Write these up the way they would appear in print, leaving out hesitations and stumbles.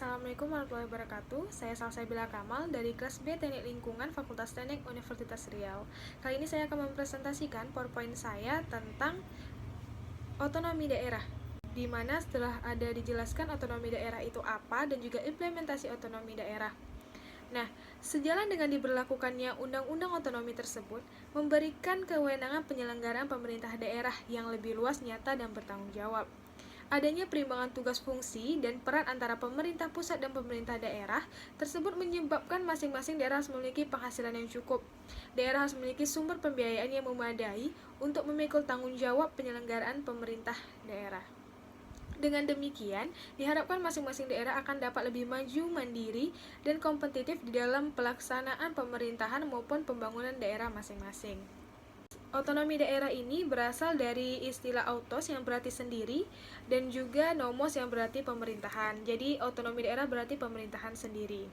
Assalamualaikum warahmatullahi wabarakatuh. Saya Salsabila Kamal dari kelas B Teknik Lingkungan Fakultas Teknik Universitas Riau. Kali ini saya akan mempresentasikan PowerPoint saya tentang otonomi daerah, di mana setelah ada dijelaskan otonomi daerah itu apa dan juga implementasi otonomi daerah. Nah, sejalan dengan diberlakukannya Undang-Undang Otonomi tersebut, memberikan kewenangan penyelenggaraan pemerintah daerah yang lebih luas, nyata, dan bertanggung jawab. Adanya perimbangan tugas fungsi dan peran antara pemerintah pusat dan pemerintah daerah tersebut menyebabkan masing-masing daerah harus memiliki penghasilan yang cukup. Daerah harus memiliki sumber pembiayaan yang memadai untuk memikul tanggung jawab penyelenggaraan pemerintah daerah. Dengan demikian, diharapkan masing-masing daerah akan dapat lebih maju, mandiri, dan kompetitif di dalam pelaksanaan pemerintahan maupun pembangunan daerah masing-masing. Otonomi daerah ini berasal dari istilah autos yang berarti sendiri dan juga nomos yang berarti pemerintahan. Jadi otonomi daerah berarti pemerintahan sendiri.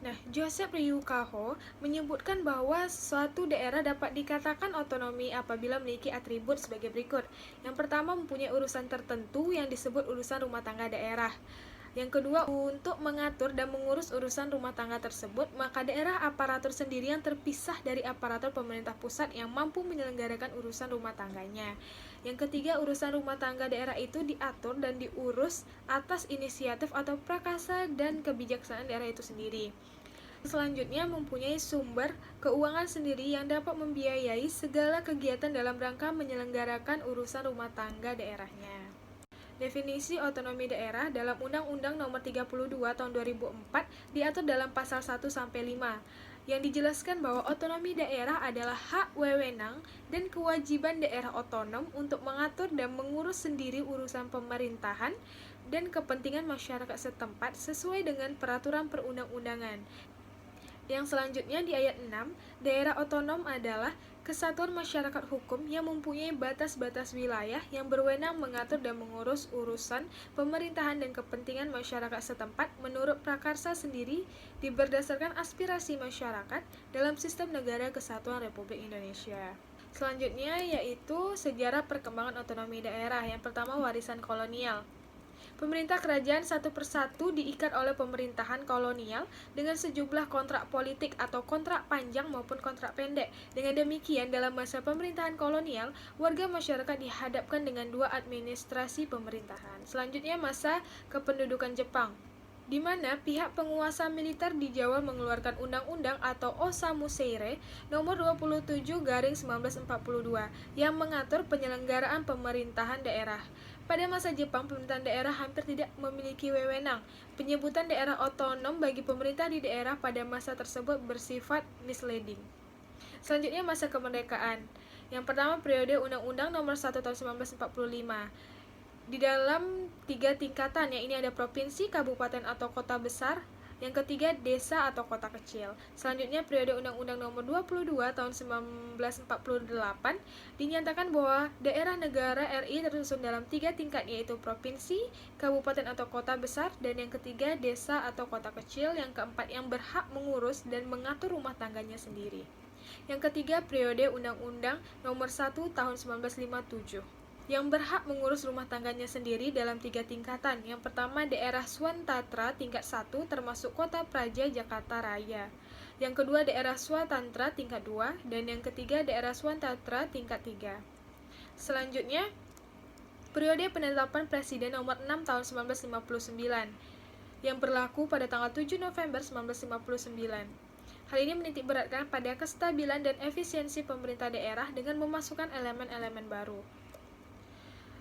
Nah, Joseph Ryukaho menyebutkan bahwa suatu daerah dapat dikatakan otonomi apabila memiliki atribut sebagai berikut. Yang pertama, mempunyai urusan tertentu yang disebut urusan rumah tangga daerah. Yang kedua, untuk mengatur dan mengurus urusan rumah tangga tersebut, maka daerah aparatur sendiri yang terpisah dari aparatur pemerintah pusat yang mampu menyelenggarakan urusan rumah tangganya. Yang ketiga, urusan rumah tangga daerah itu diatur dan diurus atas inisiatif atau prakarsa dan kebijaksanaan daerah itu sendiri. Selanjutnya, mempunyai sumber keuangan sendiri yang dapat membiayai segala kegiatan dalam rangka menyelenggarakan urusan rumah tangga daerahnya. Definisi otonomi daerah dalam Undang-Undang Nomor 32 Tahun 2004 diatur dalam pasal 1 sampai 5 yang dijelaskan bahwa otonomi daerah adalah hak wewenang dan kewajiban daerah otonom untuk mengatur dan mengurus sendiri urusan pemerintahan dan kepentingan masyarakat setempat sesuai dengan peraturan perundang-undangan. Yang selanjutnya di ayat 6, daerah otonom adalah kesatuan masyarakat hukum yang mempunyai batas-batas wilayah yang berwenang mengatur dan mengurus urusan pemerintahan dan kepentingan masyarakat setempat menurut prakarsa sendiri berdasarkan aspirasi masyarakat dalam sistem negara kesatuan Republik Indonesia. Selanjutnya yaitu sejarah perkembangan otonomi daerah. Yang pertama, warisan kolonial. Pemerintah kerajaan satu persatu diikat oleh pemerintahan kolonial dengan sejumlah kontrak politik atau kontrak panjang maupun kontrak pendek. Dengan demikian, dalam masa pemerintahan kolonial, warga masyarakat dihadapkan dengan dua administrasi pemerintahan. Selanjutnya, masa kependudukan Jepang, di mana pihak penguasa militer di Jawa mengeluarkan undang-undang atau Osamuseire nomor 27/1942 yang mengatur penyelenggaraan pemerintahan daerah. Pada masa Jepang, pemerintahan daerah hampir tidak memiliki wewenang. Penyebutan daerah otonom bagi pemerintah di daerah pada masa tersebut bersifat misleading. Selanjutnya, masa kemerdekaan. Yang pertama, periode Undang-Undang Nomor 1 Tahun 1945. Di dalam 3 tingkatan, yang ini ada provinsi, kabupaten atau kota besar. Yang ketiga, desa atau kota kecil. Selanjutnya, periode Undang-Undang Nomor 22 Tahun 1948 dinyatakan bahwa daerah negara RI tersusun dalam 3 tingkat, yaitu provinsi, kabupaten atau kota besar, dan yang ketiga, desa atau kota kecil. Yang keempat, yang berhak mengurus dan mengatur rumah tangganya sendiri. Yang ketiga, periode Undang-Undang Nomor 1 Tahun 1957 yang berhak mengurus rumah tangganya sendiri dalam 3 tingkatan. Yang pertama, daerah Swatantara tingkat 1 termasuk Kota Praja Jakarta Raya. Yang kedua, daerah Swatantra tingkat 2, dan yang ketiga, daerah Swatantara tingkat 3. Selanjutnya, periode penetapan Presiden nomor 6 tahun 1959 yang berlaku pada tanggal 7 November 1959. Hal ini menitik beratkan pada kestabilan dan efisiensi pemerintah daerah dengan memasukkan elemen-elemen baru.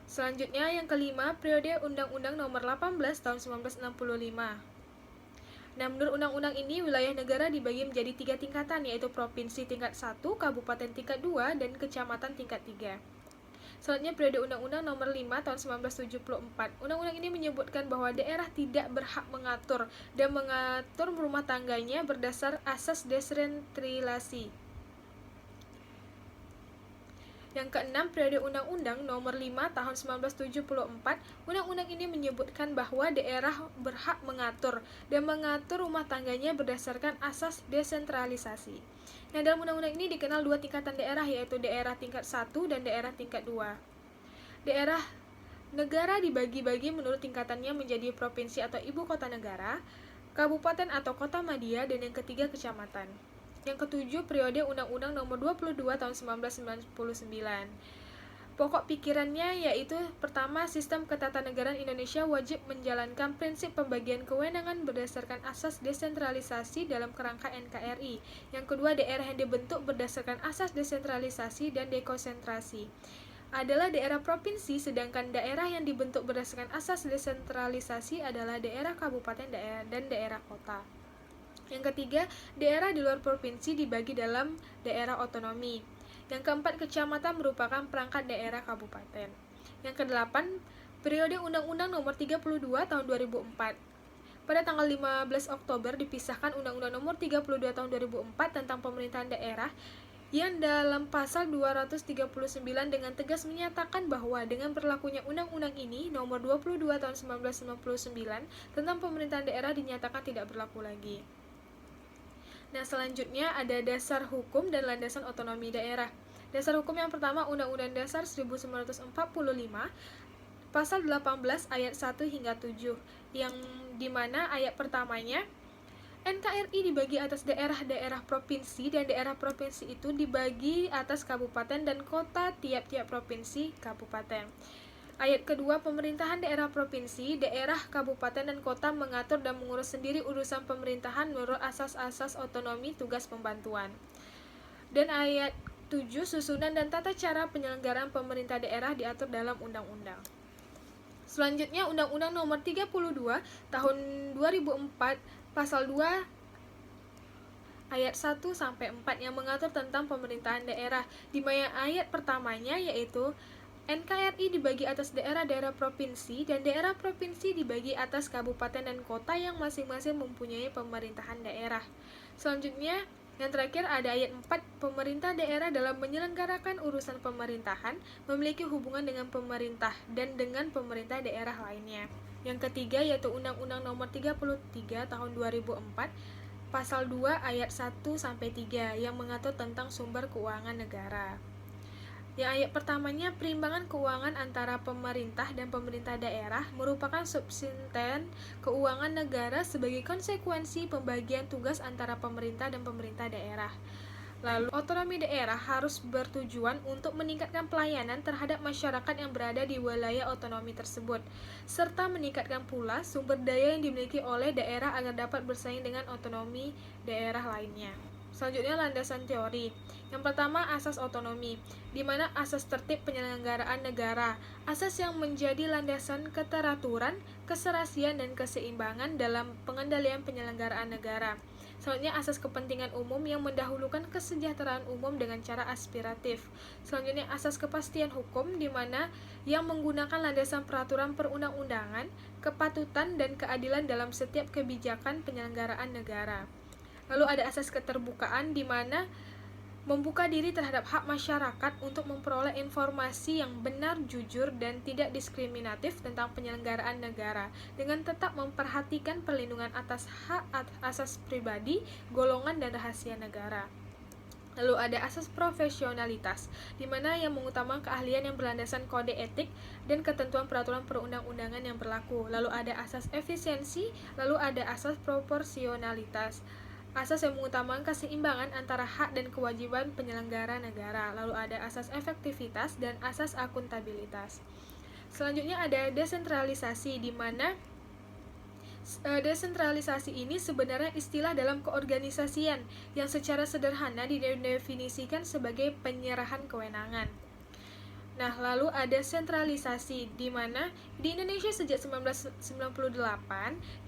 Selanjutnya, yang kelima, periode Undang-Undang Nomor 18 Tahun 1965. Nah, menurut undang-undang ini, wilayah negara dibagi menjadi 3 tingkatan, yaitu provinsi tingkat 1, kabupaten tingkat 2, dan kecamatan tingkat 3. Selanjutnya, periode Undang-Undang Nomor 5 Tahun 1974. Undang-undang ini menyebutkan bahwa daerah tidak berhak mengatur rumah tangganya berdasar asas desentralisasi. Yang keenam, periode Undang-Undang Nomor 5 Tahun 1974. Undang-undang ini menyebutkan bahwa daerah berhak mengatur rumah tangganya berdasarkan asas desentralisasi. Nah, dalam undang-undang ini dikenal 2 tingkatan daerah, yaitu daerah tingkat 1 dan daerah tingkat 2. Daerah Negara dibagi-bagi menurut tingkatannya menjadi provinsi atau ibu kota negara, kabupaten atau kota madya, dan yang ketiga kecamatan. Yang ketujuh, periode Undang-Undang Nomor 22 Tahun 1999. Pokok pikirannya yaitu pertama, sistem ketatanegaraan Indonesia wajib menjalankan prinsip pembagian kewenangan berdasarkan asas desentralisasi dalam kerangka NKRI. Yang kedua, daerah yang dibentuk berdasarkan asas desentralisasi dan dekonsentrasi adalah daerah provinsi, sedangkan daerah yang dibentuk berdasarkan asas desentralisasi adalah daerah kabupaten dan daerah kota. Yang ketiga, daerah di luar provinsi dibagi dalam daerah otonomi. Yang keempat, kecamatan merupakan perangkat daerah kabupaten. Yang kedelapan, periode Undang-Undang Nomor 32 Tahun 2004. Pada tanggal 15 Oktober dipisahkan Undang-Undang Nomor 32 Tahun 2004 tentang pemerintahan daerah, yang dalam pasal 239 dengan tegas menyatakan bahwa dengan berlakunya undang-undang ini nomor 22 tahun 1999 tentang pemerintahan daerah dinyatakan tidak berlaku lagi. Nah, selanjutnya ada dasar hukum dan landasan otonomi daerah. Dasar hukum yang pertama, Undang-Undang Dasar 1945, pasal 18 ayat 1 hingga 7, yang dimana ayat pertamanya, NKRI dibagi atas daerah-daerah provinsi, dan daerah provinsi itu dibagi atas kabupaten dan kota tiap-tiap provinsi kabupaten. Ayat kedua, pemerintahan daerah provinsi, daerah, kabupaten, dan kota mengatur dan mengurus sendiri urusan pemerintahan menurut asas-asas otonomi tugas pembantuan. Dan ayat 7, susunan dan tata cara penyelenggaraan pemerintah daerah diatur dalam undang-undang. Selanjutnya, Undang-Undang Nomor 32 Tahun 2004, pasal 2 ayat 1 sampai 4 yang mengatur tentang pemerintahan daerah, di mana ayat pertamanya yaitu NKRI dibagi atas daerah-daerah provinsi, dan daerah provinsi dibagi atas kabupaten dan kota yang masing-masing mempunyai pemerintahan daerah. Selanjutnya, yang terakhir ada ayat 4, pemerintah daerah dalam menyelenggarakan urusan pemerintahan memiliki hubungan dengan pemerintah dan dengan pemerintah daerah lainnya. Yang ketiga yaitu Undang-Undang Nomor 33 Tahun 2004, pasal 2 ayat 1 sampai 3 yang mengatur tentang sumber keuangan negara. Yang ayat pertamanya, perimbangan keuangan antara pemerintah dan pemerintah daerah merupakan subsisten keuangan negara sebagai konsekuensi pembagian tugas antara pemerintah dan pemerintah daerah. Lalu, otonomi daerah harus bertujuan untuk meningkatkan pelayanan terhadap masyarakat yang berada di wilayah otonomi tersebut, serta meningkatkan pula sumber daya yang dimiliki oleh daerah agar dapat bersaing dengan otonomi daerah lainnya. Selanjutnya, landasan teori. Yang pertama, asas otonomi, di mana asas tertib penyelenggaraan negara, asas yang menjadi landasan keteraturan, keserasian, dan keseimbangan dalam pengendalian penyelenggaraan negara. Selanjutnya, asas kepentingan umum yang mendahulukan kesejahteraan umum dengan cara aspiratif. Selanjutnya, asas kepastian hukum, di mana yang menggunakan landasan peraturan perundang-undangan, kepatutan, dan keadilan dalam setiap kebijakan penyelenggaraan negara. Lalu ada asas keterbukaan, di mana membuka diri terhadap hak masyarakat untuk memperoleh informasi yang benar, jujur, dan tidak diskriminatif tentang penyelenggaraan negara, dengan tetap memperhatikan perlindungan atas hak asas pribadi, golongan, dan rahasia negara. Lalu ada asas profesionalitas, di mana yang mengutamakan keahlian yang berlandasan kode etik dan ketentuan peraturan perundang-undangan yang berlaku. Lalu ada asas efisiensi, lalu ada asas proporsionalitas, asas yang mengutamakan keseimbangan antara hak dan kewajiban penyelenggara negara. Lalu ada asas efektivitas dan asas akuntabilitas. Selanjutnya ada desentralisasi, di mana desentralisasi ini sebenarnya istilah dalam keorganisasian yang secara sederhana didefinisikan sebagai penyerahan kewenangan. Nah, lalu ada sentralisasi, di mana di Indonesia sejak 1998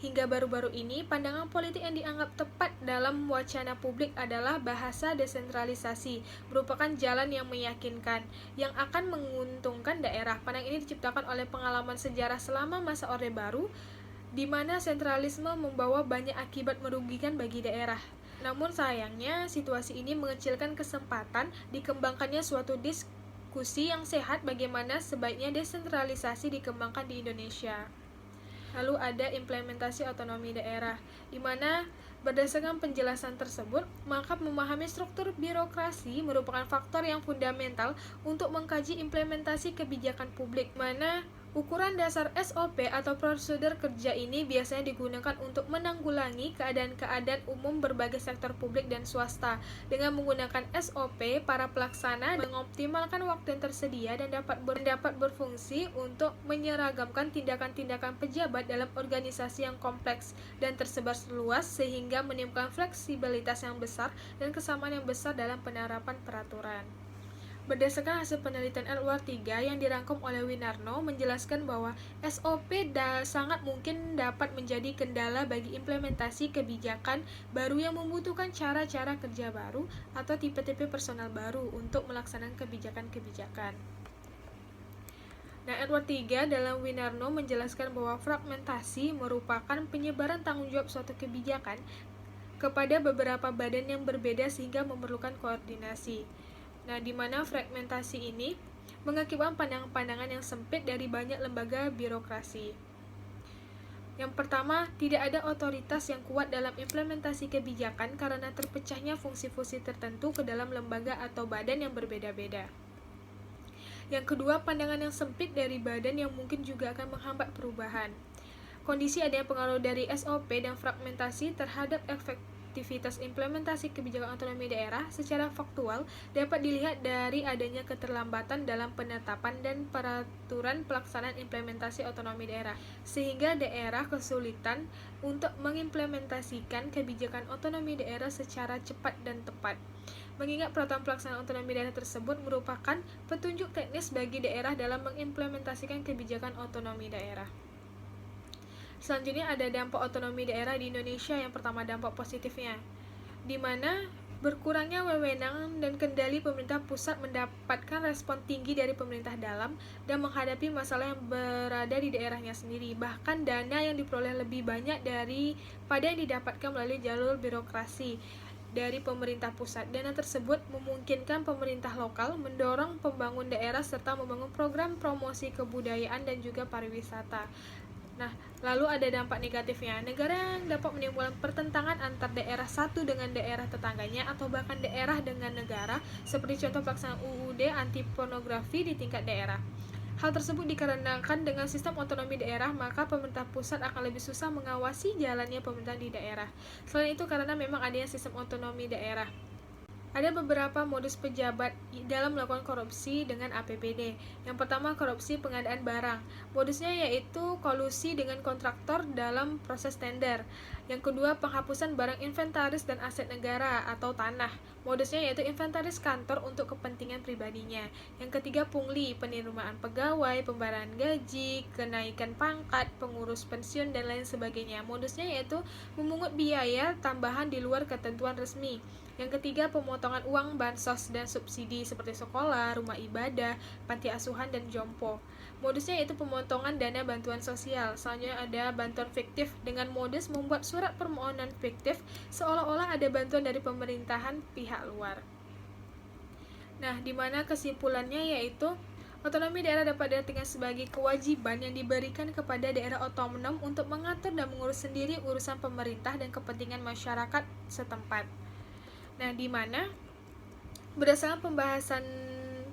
hingga baru-baru ini, pandangan politik yang dianggap tepat dalam wacana publik adalah bahasa desentralisasi merupakan jalan yang meyakinkan, yang akan menguntungkan daerah. Pandangan ini diciptakan oleh pengalaman sejarah selama masa Orde Baru, di mana sentralisme membawa banyak akibat merugikan bagi daerah. Namun sayangnya, situasi ini mengecilkan kesempatan dikembangkannya suatu diskusi yang sehat bagaimana sebaiknya desentralisasi dikembangkan di Indonesia. Lalu ada implementasi otonomi daerah, di mana berdasarkan penjelasan tersebut, maka memahami struktur birokrasi merupakan faktor yang fundamental untuk mengkaji implementasi kebijakan publik, mana Ukuran dasar SOP atau prosedur kerja ini biasanya digunakan untuk menanggulangi keadaan-keadaan umum berbagai sektor publik dan swasta. Dengan menggunakan SOP, para pelaksana mengoptimalkan waktu yang tersedia dan dapat berfungsi untuk menyeragamkan tindakan-tindakan pejabat dalam organisasi yang kompleks dan tersebar luas sehingga menimbulkan fleksibilitas yang besar dan kesamaan yang besar dalam penerapan peraturan. Berdasarkan hasil penelitian Edward III yang dirangkum oleh Winarno menjelaskan bahwa SOP sangat mungkin dapat menjadi kendala bagi implementasi kebijakan baru yang membutuhkan cara-cara kerja baru atau tipe-tipe personal baru untuk melaksanakan kebijakan-kebijakan. Nah, Edward III dalam Winarno menjelaskan bahwa fragmentasi merupakan penyebaran tanggung jawab suatu kebijakan kepada beberapa badan yang berbeda sehingga memerlukan koordinasi. Nah, di mana fragmentasi ini mengakibatkan pandangan-pandangan yang sempit dari banyak lembaga birokrasi. Yang pertama, tidak ada otoritas yang kuat dalam implementasi kebijakan karena terpecahnya fungsi-fungsi tertentu ke dalam lembaga atau badan yang berbeda-beda. Yang kedua, pandangan yang sempit dari badan yang mungkin juga akan menghambat perubahan. Kondisi adanya pengaruh dari SOP dan fragmentasi terhadap aktivitas implementasi kebijakan otonomi daerah secara faktual dapat dilihat dari adanya keterlambatan dalam penetapan dan peraturan pelaksanaan implementasi otonomi daerah, sehingga daerah kesulitan untuk mengimplementasikan kebijakan otonomi daerah secara cepat dan tepat. Mengingat peraturan pelaksanaan otonomi daerah tersebut merupakan petunjuk teknis bagi daerah dalam mengimplementasikan kebijakan otonomi daerah. Selanjutnya ada dampak otonomi daerah di Indonesia. Yang pertama, dampak positifnya, di mana berkurangnya wewenang dan kendali pemerintah pusat mendapatkan respon tinggi dari pemerintah dalam dan menghadapi masalah yang berada di daerahnya sendiri. Bahkan dana yang diperoleh lebih banyak daripada yang didapatkan melalui jalur birokrasi dari pemerintah pusat. Dana tersebut memungkinkan pemerintah lokal mendorong pembangunan daerah serta membangun program promosi kebudayaan dan juga pariwisata. Nah, lalu ada dampak negatifnya. Negara yang dapat menimbulkan pertentangan antar daerah satu dengan daerah tetangganya atau bahkan daerah dengan negara, seperti contoh pelaksanaan UUD anti pornografi di tingkat daerah. Hal tersebut dikarenakan dengan sistem otonomi daerah, maka pemerintah pusat akan lebih susah mengawasi jalannya pemerintahan di daerah. Selain itu, karena memang adanya sistem otonomi daerah, ada beberapa modus pejabat dalam melakukan korupsi dengan APBD. Yang pertama, korupsi pengadaan barang. Modusnya yaitu kolusi dengan kontraktor dalam proses tender. Yang kedua, penghapusan barang inventaris dan aset negara atau tanah. Modusnya yaitu inventaris kantor untuk kepentingan pribadinya. Yang ketiga, pungli, penerimaan pegawai, pembayaran gaji, kenaikan pangkat, pengurus pensiun, dan lain sebagainya. Modusnya yaitu memungut biaya tambahan di luar ketentuan resmi. Yang ketiga, pemotongan uang bansos dan subsidi seperti sekolah, rumah ibadah, panti asuhan, dan jompo. Modusnya yaitu pemotongan dana bantuan sosial. Selanjutnya ada bantuan fiktif dengan modus membuat surat permohonan fiktif seolah-olah ada bantuan dari pemerintahan pihak luar. Nah, di mana kesimpulannya yaitu otonomi daerah dapat diartikan sebagai kewajiban yang diberikan kepada daerah otonom untuk mengatur dan mengurus sendiri urusan pemerintah dan kepentingan masyarakat setempat. Nah, di mana berdasarkan pembahasan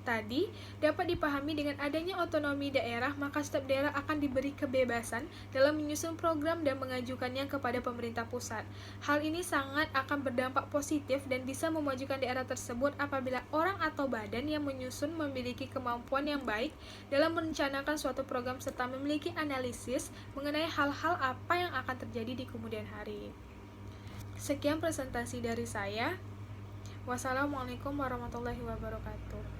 tadi dapat dipahami dengan adanya otonomi daerah, maka setiap daerah akan diberi kebebasan dalam menyusun program dan mengajukannya kepada pemerintah pusat. Hal ini sangat akan berdampak positif dan bisa memajukan daerah tersebut apabila orang atau badan yang menyusun memiliki kemampuan yang baik dalam merencanakan suatu program serta memiliki analisis mengenai hal-hal apa yang akan terjadi di kemudian hari. Sekian presentasi dari saya. Wassalamualaikum warahmatullahi wabarakatuh.